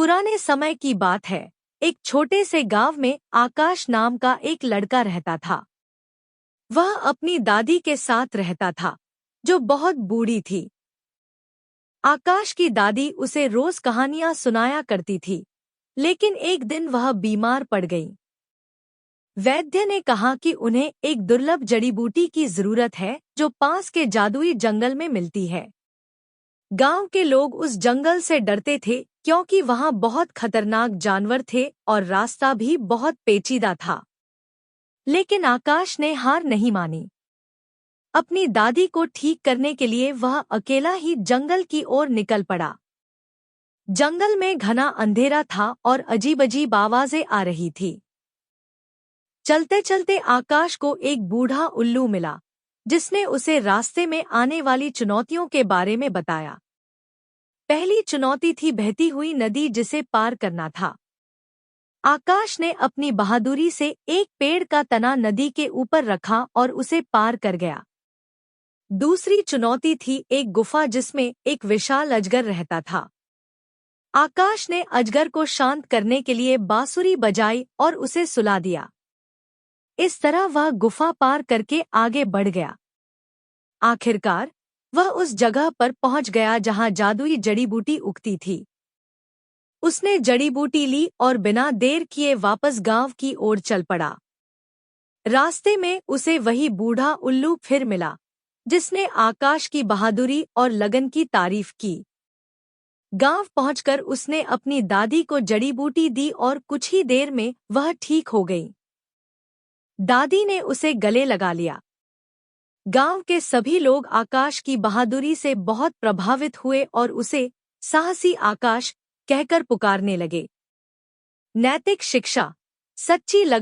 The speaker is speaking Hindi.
पुराने समय की बात है। एक छोटे से गांव में आकाश नाम का एक लड़का रहता था। वह अपनी दादी के साथ रहता था, जो बहुत बूढ़ी थी। आकाश की दादी उसे रोज कहानियां सुनाया करती थी, लेकिन एक दिन वह बीमार पड़ गई। वैद्य ने कहा कि उन्हें एक दुर्लभ जड़ी बूटी की जरूरत है, जो पास के जादुई जंगल में मिलती है। गांव के लोग उस जंगल से डरते थे, क्योंकि वहां बहुत खतरनाक जानवर थे और रास्ता भी बहुत पेचीदा था। लेकिन आकाश ने हार नहीं मानी। अपनी दादी को ठीक करने के लिए वह अकेला ही जंगल की ओर निकल पड़ा। जंगल में घना अंधेरा था और अजीब-अजीब आवाजें आ रही थी। चलते चलते आकाश को एक बूढ़ा उल्लू मिला, जिसने उसे रास्ते में आने वाली चुनौतियों के बारे में बताया। पहली चुनौती थी बहती हुई नदी, जिसे पार करना था। आकाश ने अपनी बहादुरी से एक पेड़ का तना नदी के ऊपर रखा और उसे पार कर गया। दूसरी चुनौती थी एक गुफा, जिसमें एक विशाल अजगर रहता था। आकाश ने अजगर को शांत करने के लिए बांसुरी बजाई और उसे सुला दिया। इस तरह वह गुफा पार करके आगे बढ़ गया। आखिरकार वह उस जगह पर पहुंच गया जहां जादुई जड़ी बूटी उगती थी। उसने जड़ी बूटी ली और बिना देर किए वापस गांव की ओर चल पड़ा। रास्ते में उसे वही बूढ़ा उल्लू फिर मिला, जिसने आकाश की बहादुरी और लगन की तारीफ की। गांव पहुंचकर उसने अपनी दादी को जड़ी बूटी दी और कुछ ही देर में वह ठीक हो गई। दादी ने उसे गले लगा लिया। गांव के सभी लोग आकाश की बहादुरी से बहुत प्रभावित हुए और उसे साहसी आकाश कहकर पुकारने लगे। नैतिक शिक्षा, सच्ची लगन